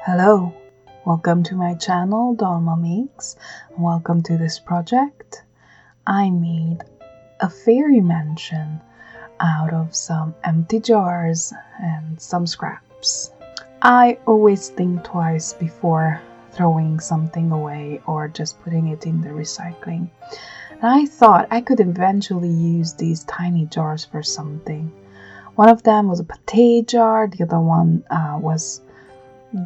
Hello, welcome to my channel Dalma Makes, and welcome to this project. I made a fairy mansion out of some empty jars and some scraps. I always think twice before throwing something away or just putting it in the recycling. And I thought I could eventually use these tiny jars for something. One of them was a pate jar, the other one was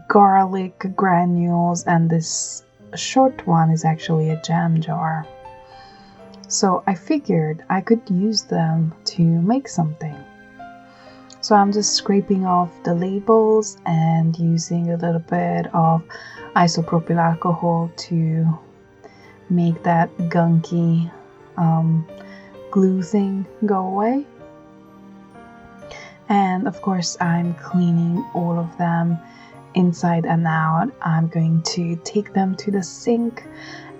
garlic granules, and this short one is actually a jam jar. So I figured I could use them to make something. So I'm just scraping off the labels and using a little bit of isopropyl alcohol to make that gunky glue thing go away. And of course I'm cleaning all of them inside and out. I'm going to take them to the sink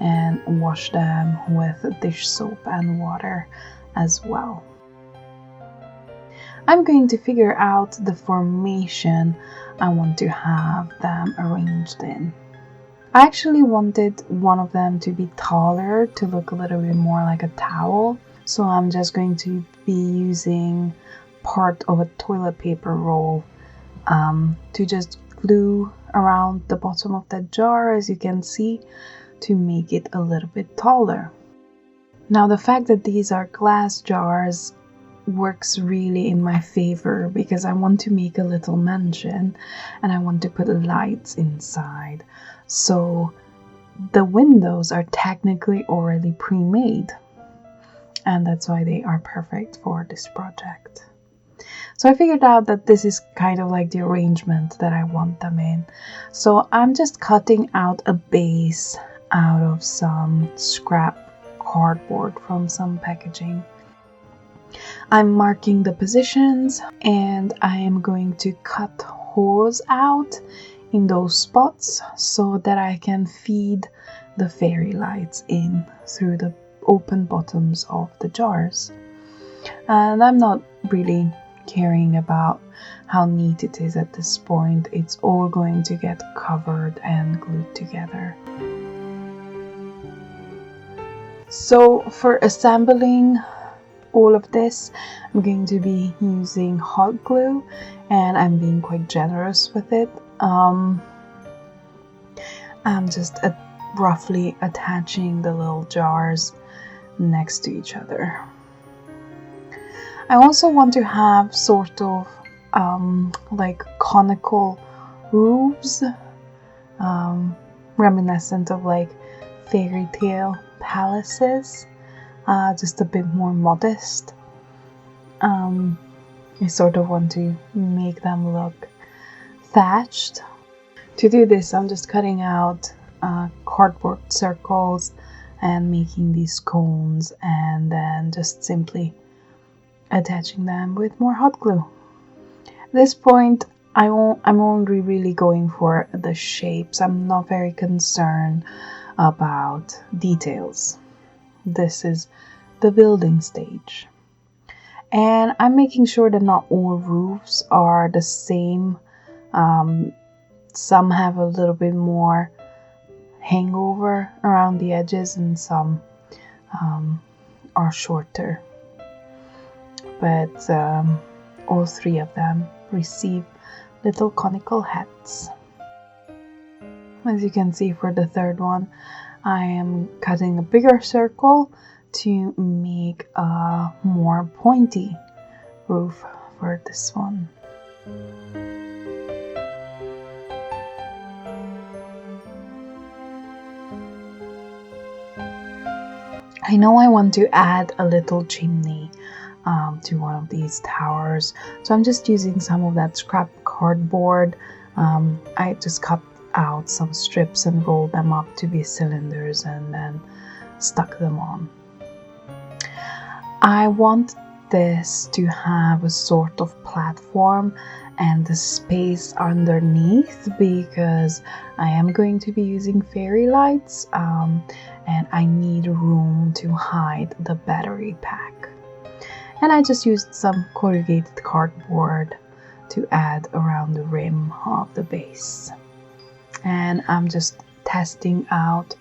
and wash them with dish soap and water as well. I'm going to figure out the formation I want to have them arranged in. I actually wanted one of them to be taller to look a little bit more like a towel, so I'm just going to be using part of a toilet paper roll to just glue around the bottom of the jar, as you can see, to make it a little bit taller. Now the fact that these are glass jars works really in my favor because I want to make a little mansion and I want to put lights inside. So the windows are technically already pre-made, and that's why they are perfect for this project. So I figured out that this is kind of like the arrangement that I want them in. So I'm just cutting out a base out of some scrap cardboard from some packaging. I'm marking the positions and I am going to cut holes out in those spots so that I can feed the fairy lights in through the open bottoms of the jars. And I'm not really caring about how neat it is at this point. It's all going to get covered and glued together. So for assembling all of this, I'm going to be using hot glue, and I'm being quite generous with it. I'm just roughly attaching the little jars next to each other. I also want to have sort of like conical roofs, reminiscent of like fairytale palaces, just a bit more modest. I sort of want to make them look thatched. To do this, I'm just cutting out cardboard circles and making these cones, and then just simply attaching them with more hot glue. At this point, I'm only really going for the shapes. I'm not very concerned about details. This is the building stage. And I'm making sure that not all roofs are the same. Some have a little bit more hangover around the edges and some are shorter. But all three of them receive little conical hats. As you can see, for the third one, I am cutting a bigger circle to make a more pointy roof for this one. I know I want to add a little chimney to one of these towers, so I'm just using some of that scrap cardboard. I just cut out some strips and rolled them up to be cylinders and then stuck them on. I want this to have a sort of platform and the space underneath because I am going to be using fairy lights, and I need room to hide the battery pack. And I just used some corrugated cardboard to add around the rim of the base. and I'm just testing out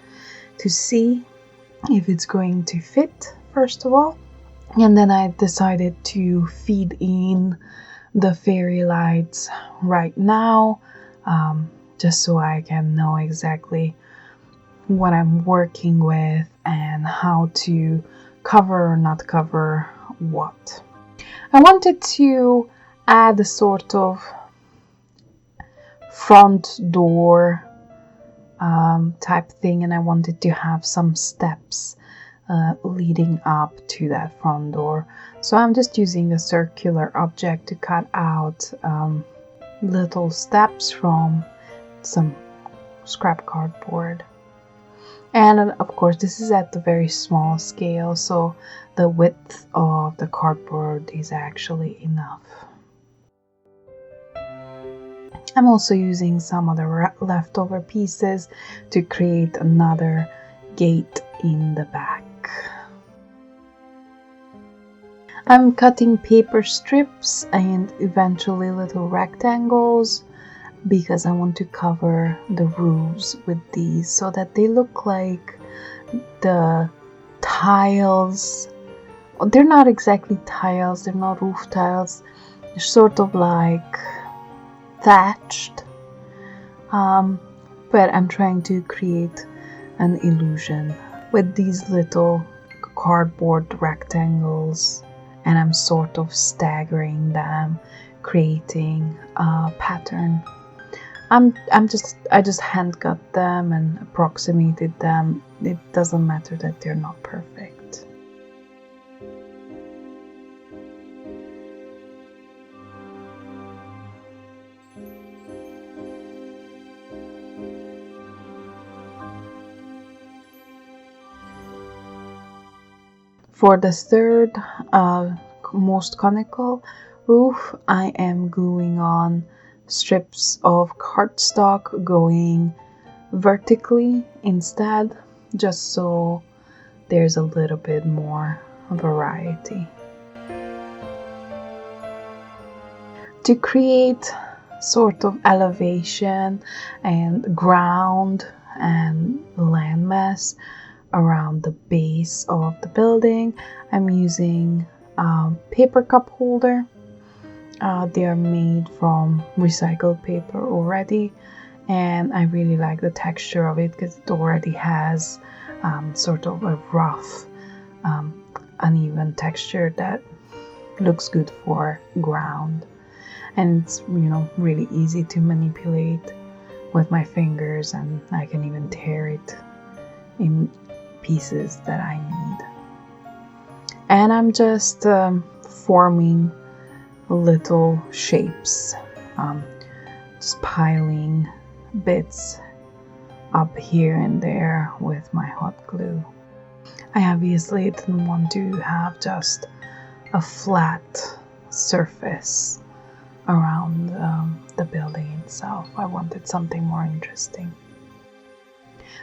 to see if it's going to fit first of all. And then I decided to feed in the fairy lights right now, just so I can know exactly what I'm working with and how to cover or not cover what. I wanted to add a sort of front door type thing, and I wanted to have some steps leading up to that front door. So I'm just using a circular object to cut out little steps from some scrap cardboard. And of course this is at the very small scale, so the width of the cardboard is actually enough. I'm also using some of the leftover pieces to create another gate in the back. I'm cutting paper strips and eventually little rectangles because I want to cover the roofs with these so that they look like the tiles. They're not exactly tiles, they're not roof tiles, they're sort of like thatched, but I'm trying to create an illusion with these little cardboard rectangles, and I'm sort of staggering them, creating a pattern. I just hand cut them and approximated them. It doesn't matter that they're not perfect. For the third most conical roof, I am gluing on strips of cardstock going vertically instead, just so there's a little bit more variety. To create sort of elevation and ground and landmass around the base of the building, I'm using a paper cup holder. They are made from recycled paper already, and I really like the texture of it because it already has sort of a rough, uneven texture that looks good for ground, and it's really easy to manipulate with my fingers, and I can even tear it in pieces that I need. And I'm just forming little shapes, just piling bits up here and there with my hot glue. I obviously didn't want to have just a flat surface around the building itself. I wanted something more interesting.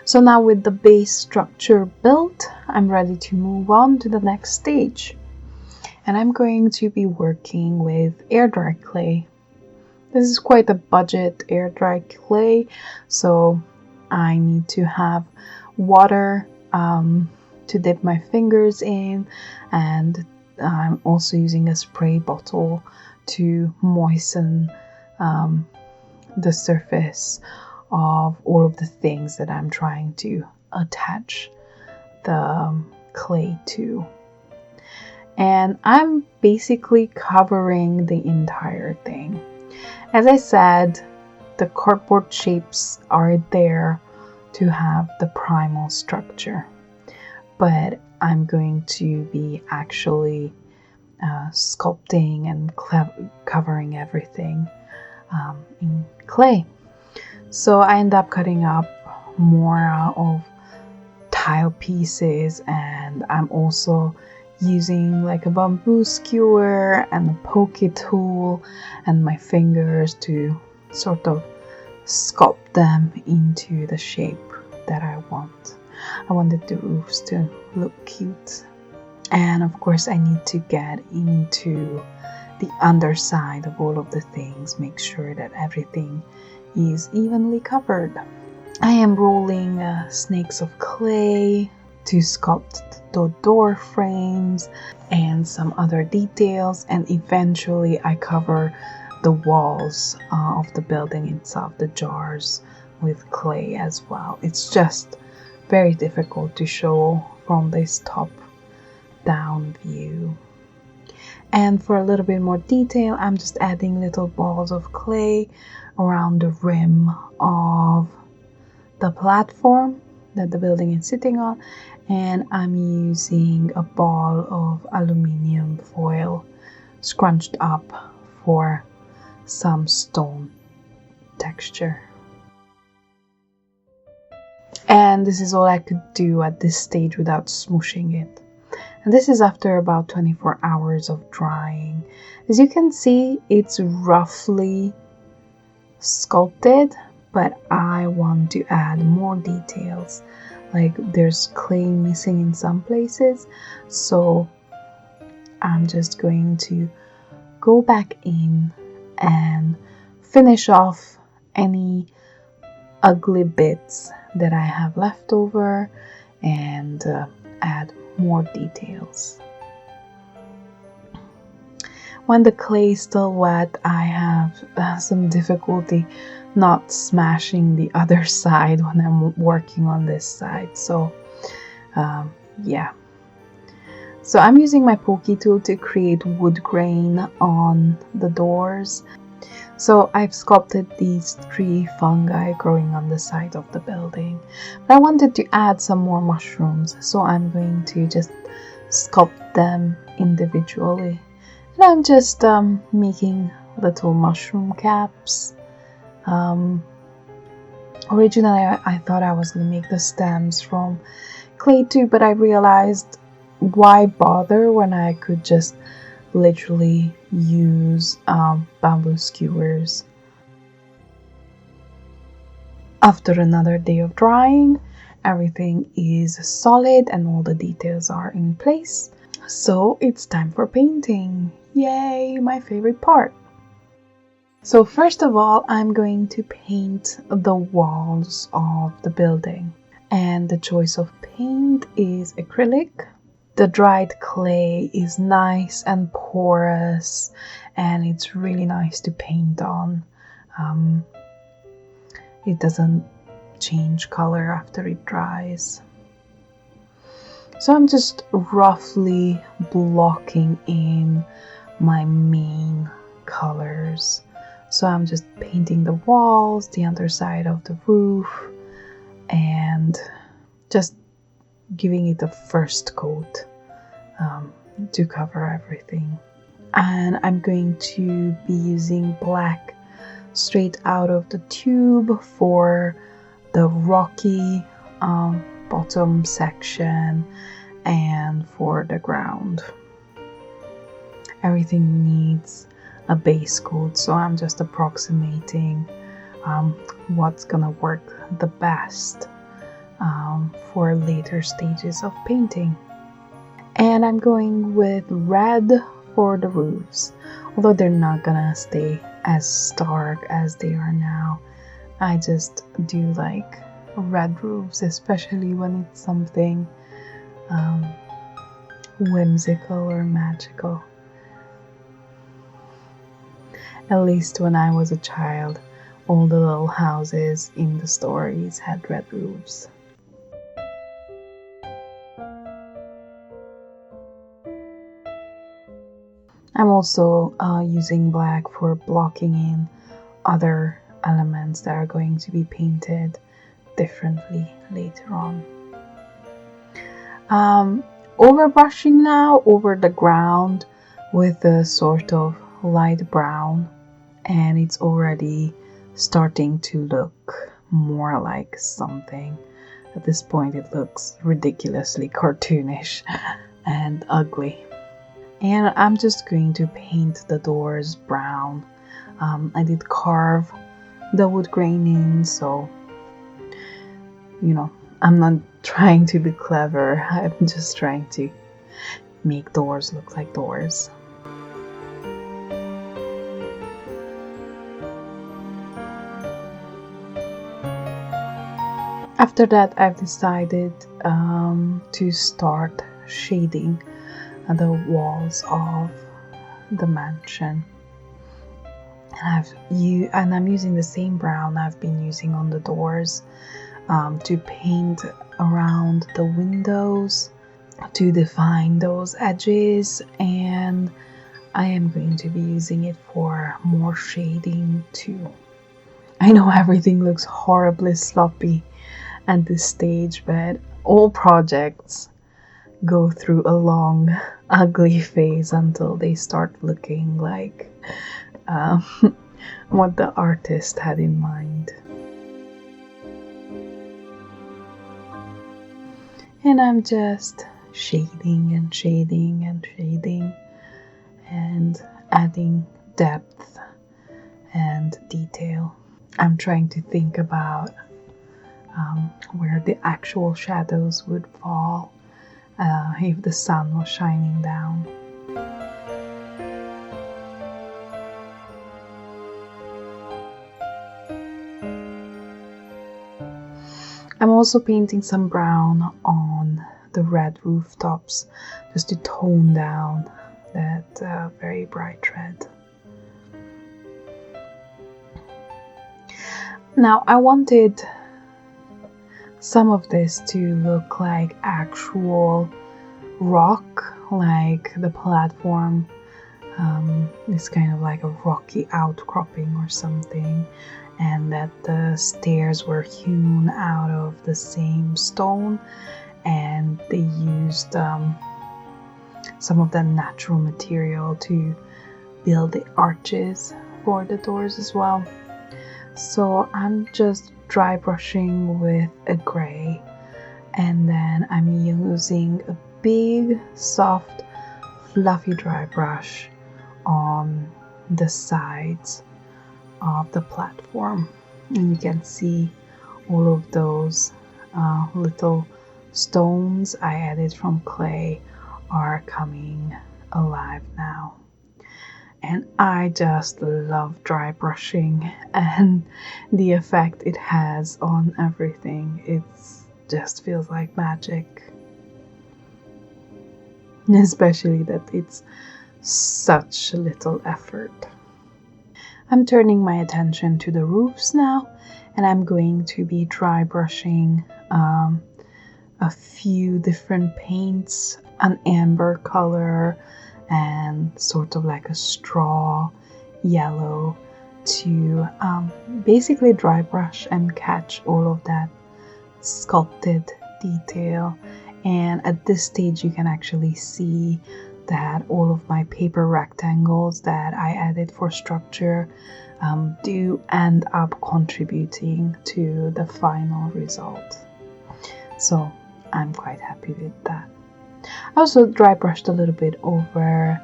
So now with the base structure built, I'm ready to move on to the next stage. And I'm going to be working with air dry clay. This is quite a budget air dry clay, so I need to have water to dip my fingers in, and I'm also using a spray bottle to moisten the surface of all of the things that I'm trying to attach the clay to. And I'm basically covering the entire thing. As I said, the cardboard shapes are there to have the primal structure, but I'm going to be actually sculpting and covering everything in clay. So I end up cutting up more of tile pieces, and I'm also using like a bamboo skewer and a pokey tool and my fingers to sort of sculpt them into the shape that I want. I wanted the roofs to look cute, and of course I need to get into the underside of all of the things, make sure that everything is evenly covered. I am rolling snakes of clay to sculpt the door frames and some other details, and eventually I cover the walls of the building itself, the jars, with clay as well. It's just very difficult to show from this top down view. And for a little bit more detail, I'm just adding little balls of clay around the rim of the platform that the building is sitting on, and I'm using a ball of aluminum foil scrunched up for some stone texture. And this is all I could do at this stage without smooshing it. And this is after about 24 hours of drying. As you can see, it's roughly sculpted, but I want to add more details. Like there's clay missing in some places, so I'm just going to go back in and finish off any ugly bits that I have left over and add more details. When the clay is still wet, I have some difficulty not smashing the other side when I'm working on this side. So yeah. So I'm using my pokey tool to create wood grain on the doors. So I've sculpted these 3 fungi growing on the side of the building. But I wanted to add some more mushrooms, so I'm going to just sculpt them individually. And I'm just making little mushroom caps. Originally I thought I was going to make the stems from clay too, but I realized why bother when I could just literally use bamboo skewers. After another day of drying, everything is solid and all the details are in place. So it's time for painting. Yay, my favorite part. So first of all, I'm going to paint the walls of the building. And the choice of paint is acrylic. The dried clay is nice and porous, and it's really nice to paint on. It doesn't change color after it dries. So I'm just roughly blocking in my main colors. So I'm just painting the walls, the underside of the roof, and just giving it a first coat to cover everything. And I'm going to be using black straight out of the tube for the rocky bottom section and for the ground. Everything needs a base coat, so I'm just approximating what's gonna work the best for later stages of painting. And I'm going with red for the roofs, although they're not gonna stay as stark as they are now. I just do like red roofs, especially when it's something whimsical or magical. At least when I was a child, all the little houses in the stories had red roofs. I'm also using black for blocking in other elements that are going to be painted differently later on. Overbrushing now over the ground with a sort of light brown, and it's already starting to look more like something. At this point it looks ridiculously cartoonish and ugly. And I'm just going to paint the doors brown. I did carve the wood grain in, so you know, I'm not trying to be clever. I'm just trying to make doors look like doors. After that, I've decided to start shading the walls of the mansion. And I'm using the same brown I've been using on the doors to paint around the windows to define those edges, and I am going to be using it for more shading too. I know everything looks horribly sloppy at this stage, but all projects go through a long, ugly phase until they start looking like what the artist had in mind. And I'm just shading and shading and shading and adding depth and detail. I'm trying to think about where the actual shadows would fall if the sun was shining down. I'm also painting some brown on the red rooftops just to tone down that very bright red. Now I wanted some of this to look like actual rock, like the platform is kind of like a rocky outcropping or something, and that the stairs were hewn out of the same stone, and they used some of the natural material to build the arches for the doors as well. So I'm just dry brushing with a gray, and then I'm using a big soft fluffy dry brush on the sides of the platform, and you can see all of those little stones I added from clay are coming alive now. And I just love dry brushing and the effect it has on everything. It just feels like magic, especially that it's such little effort. I'm turning my attention to the roofs now, and I'm going to be dry brushing a few different paints, an amber color and sort of like a straw yellow, to basically dry brush and catch all of that sculpted detail. And at this stage you can actually see that all of my paper rectangles that I added for structure do end up contributing to the final result. So I'm quite happy with that. I also dry brushed a little bit over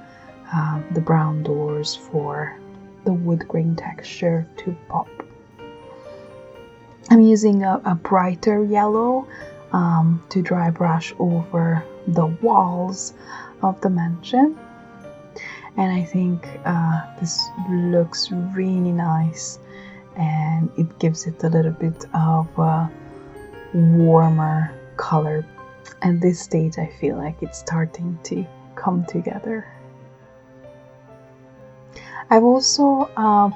the brown doors for the wood grain texture to pop. I'm using a brighter yellow to dry brush over the walls of the mansion, and I think this looks really nice, and it gives it a little bit of a warmer color. At this stage I feel like it's starting to come together. I've also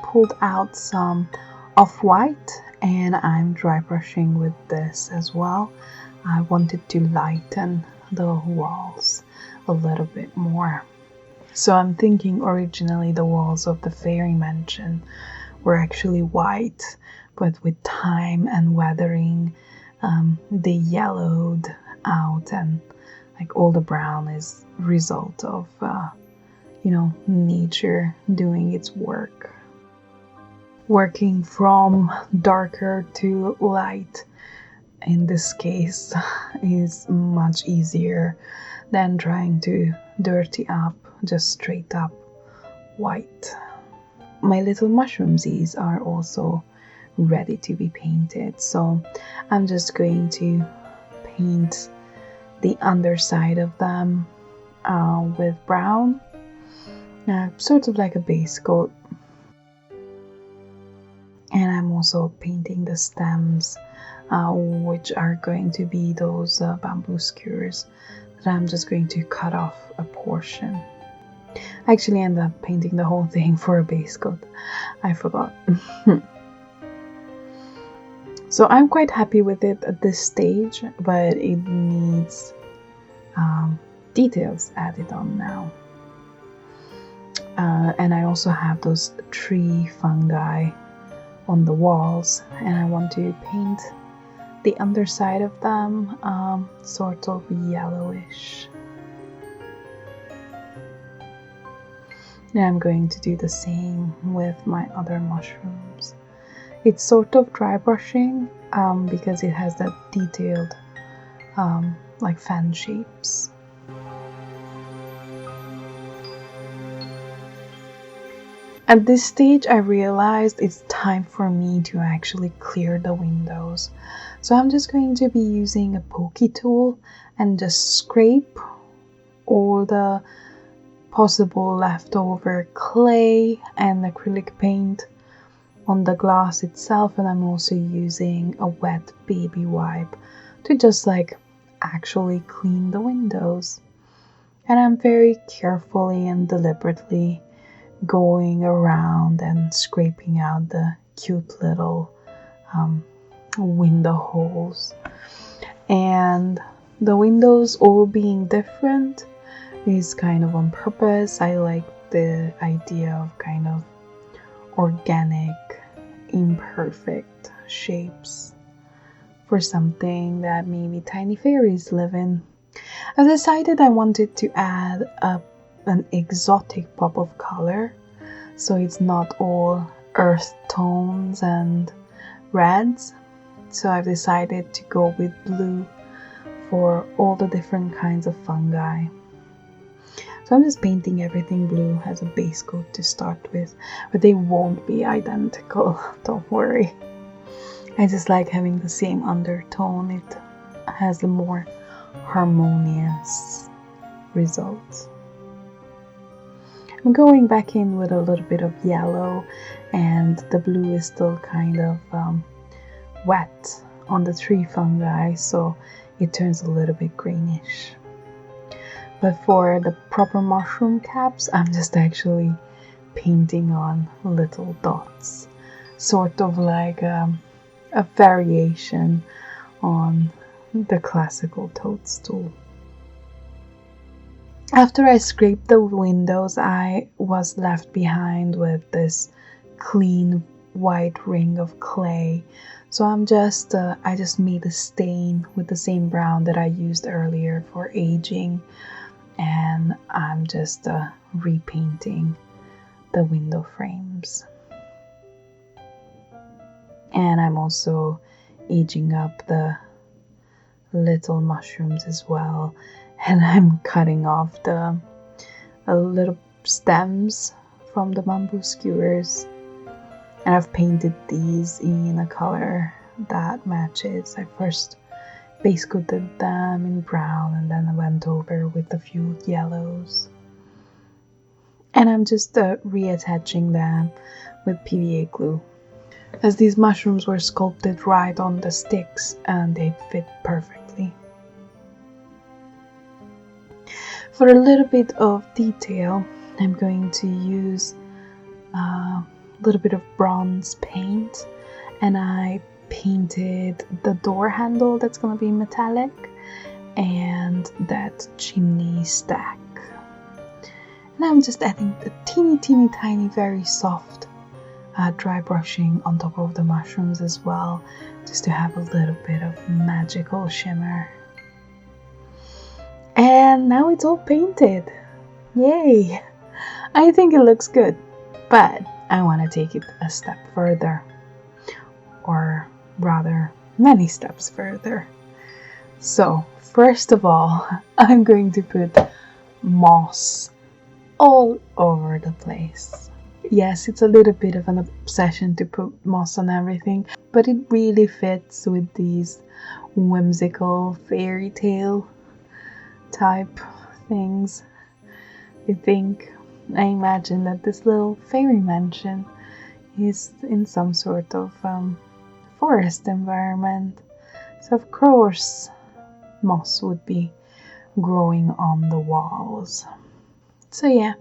pulled out some off-white, and I'm dry brushing with this as well. I wanted to lighten the walls a little bit more. So I'm thinking originally the walls of the fairy mansion were actually white, but with time and weathering they yellowed out, and like all the brown is result of nature doing its work, working from darker to light. In this case is much easier than trying to dirty up just straight up white. My little mushroomsies are also ready to be painted, so I'm just going to paint the underside of them with brown, sort of like a base coat. And I'm also painting the stems, which are going to be those bamboo skewers that I'm just going to cut off a portion. I actually ended up painting the whole thing for a base coat. I forgot. So I'm quite happy with it at this stage, but it needs details added on now. And I also have those tree fungi on the walls, and I want to paint the underside of them sort of yellowish. And I'm going to do the same with my other mushrooms. It's sort of dry brushing because it has that detailed like fan shapes. At this stage, I realized it's time for me to actually clear the windows. So I'm just going to be using a pokey tool and just scrape all the possible leftover clay and acrylic paint on the glass itself. And I'm also using a wet baby wipe to just like actually clean the windows. And I'm very carefully and deliberately going around and scraping out the cute little window holes. And the windows all being different is kind of on purpose. I like the idea of kind of organic, imperfect shapes for something that maybe tiny fairies live in. I decided I wanted to add an exotic pop of color, so it's not all earth tones and reds. So I've decided to go with blue for all the different kinds of fungi. So I'm just painting everything blue as a base coat to start with, but they won't be identical, don't worry. I just like having the same undertone. It has a more harmonious result. I'm going back in with a little bit of yellow, and the blue is still kind of wet on the tree fungi, so it turns a little bit greenish. But for the proper mushroom caps, I'm just actually painting on little dots, sort of like a variation on the classical toadstool. After I scraped the windows, I was left behind with this clean white ring of clay. So I just made a stain with the same brown that I used earlier for aging, and I'm just repainting the window frames. And I'm also aging up the little mushrooms as well. And I'm cutting off the little stems from the bamboo skewers. And I've painted these in a color that matches. I first base coated them in brown, and then I went over with a few yellows. And I'm just reattaching them with PVA glue, as these mushrooms were sculpted right on the sticks and they fit perfectly. For a little bit of detail, I'm going to use a little bit of bronze paint, and I painted the door handle that's going to be metallic and that chimney stack. And I'm just adding a teeny tiny very soft dry brushing on top of the mushrooms as well, just to have a little bit of magical shimmer. And now it's all painted. Yay! I think it looks good, but I want to take it a step further, or rather many steps further. So first of all, I'm going to put moss all over the place. Yes, it's a little bit of an obsession to put moss on everything, but it really fits with these whimsical fairy tale type things. I imagine that this little fairy mansion is in some sort of forest environment. So of course moss would be growing on the walls. So yeah,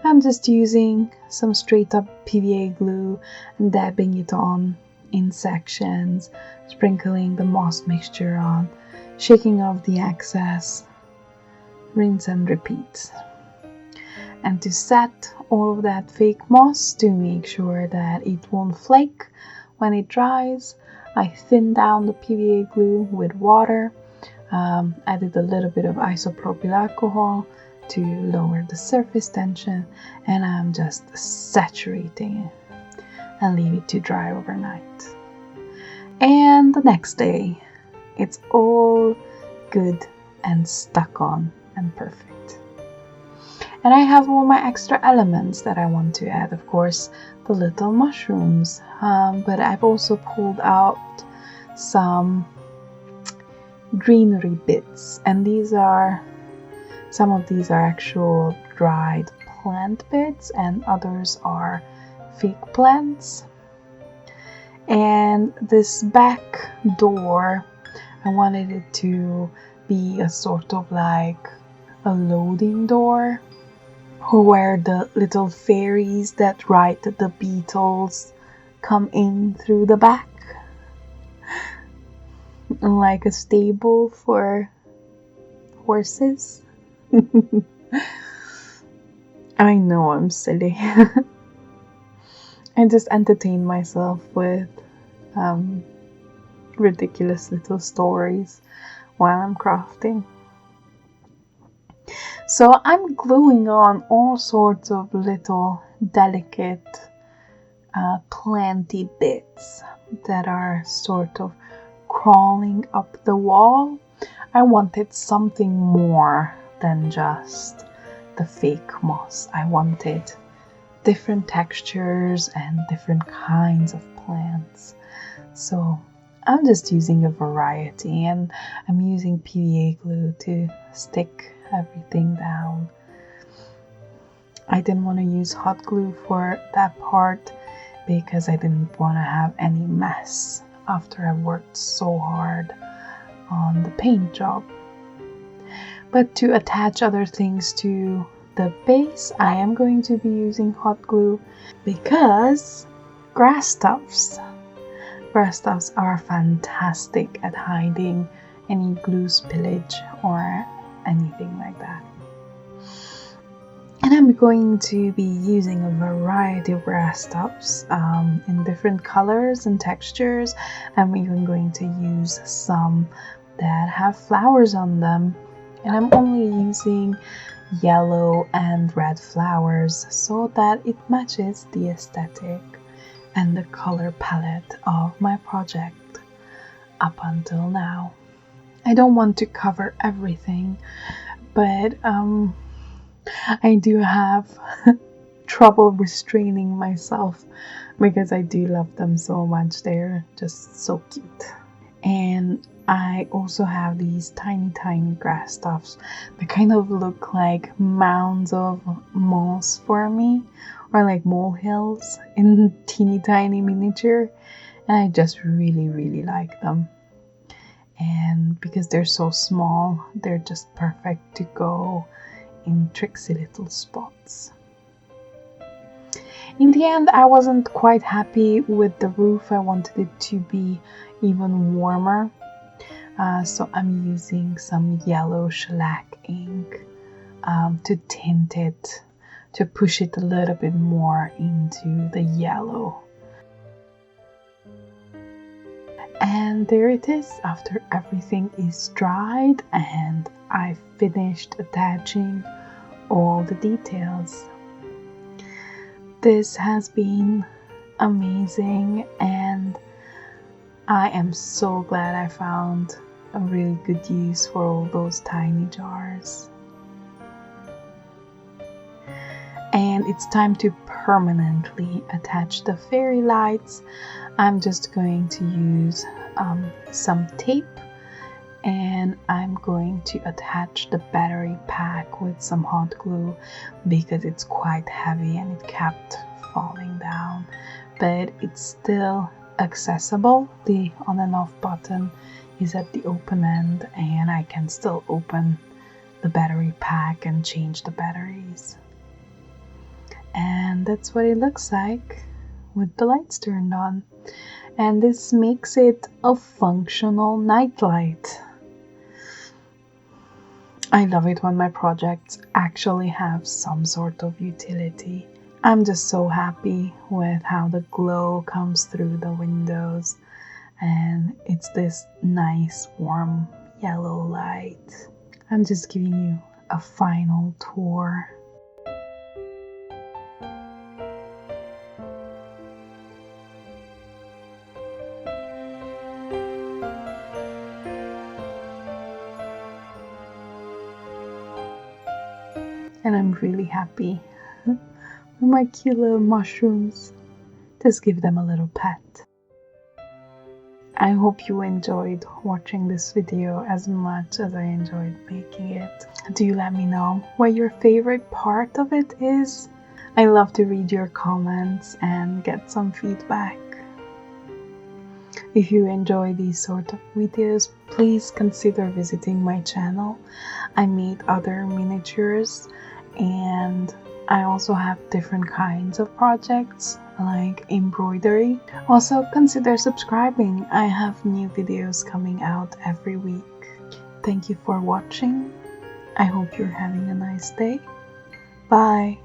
I'm just using some straight up PVA glue and dabbing it on in sections, sprinkling the moss mixture on, shaking off the excess, rinse and repeat. And to set all of that fake moss to make sure that it won't flake when it dries, I thin down the PVA glue with water, added a little bit of isopropyl alcohol to lower the surface tension, and I'm just saturating it and leave it to dry overnight. And the next day, it's all good and stuck on and perfect. And I have all my extra elements that I want to add, of course, the little mushrooms, but I've also pulled out some greenery bits, and some of these are actual dried plant bits and others are fake plants. And this back door, I wanted it to be a sort of like a loading door where the little fairies that ride the beetles come in through the back, like a stable for horses. I know I'm silly. I just entertain myself with ridiculous little stories while I'm crafting. So I'm gluing on all sorts of little delicate planty bits that are sort of crawling up the wall. I wanted something more than just the fake moss. I wanted different textures and different kinds of plants. So I'm just using a variety, and I'm using PVA glue to stick everything down. I didn't want to use hot glue for that part because I didn't want to have any mess after I worked so hard on the paint job. But to attach other things to the base, I am going to be using hot glue because grass tufts are fantastic at hiding any glue spillage or anything like that. And I'm going to be using a variety of grass tufts in different colors and textures. I'm even going to use some that have flowers on them, and I'm only using yellow and red flowers so that it matches the aesthetic and the color palette of my project up until now. I don't want to cover everything, but I do have trouble restraining myself because I do love them so much. They're just so cute. And I also have these tiny grass tufts that kind of look like mounds of moss for me, or like molehills in teeny tiny miniature, and I just really like them. And because they're so small, they're just perfect to go in tricksy little spots. In the end, I wasn't quite happy with the roof. I wanted it to be even warmer. So I'm using some yellow shellac ink to tint it, to push it a little bit more into the yellow. And there it is after everything is dried and I finished attaching all the details. This has been amazing, and I am so glad I found a really good use for all those tiny jars. And it's time to permanently attach the fairy lights. I'm just going to use some tape, and I'm going to attach the battery pack with some hot glue because it's quite heavy and it kept falling down but it's still accessible. The on and off button is at the open end, and I can still open the battery pack and change the batteries. And that's what it looks like with the lights turned on. And this makes it a functional nightlight. I love it when my projects actually have some sort of utility. I'm just so happy with how the glow comes through the windows, and it's this nice warm yellow light. I'm just giving you a final tour. And I'm really happy with my cute little mushrooms. Just give them a little pet. I hope you enjoyed watching this video as much as I enjoyed making it. Do let me know what your favorite part of it is. I love to read your comments and get some feedback. If you enjoy these sort of videos, please consider visiting my channel. I made other miniatures, and I also have different kinds of projects like embroidery. Also consider subscribing. I have new videos coming out every week. Thank you for watching. I hope you're having a nice day. Bye.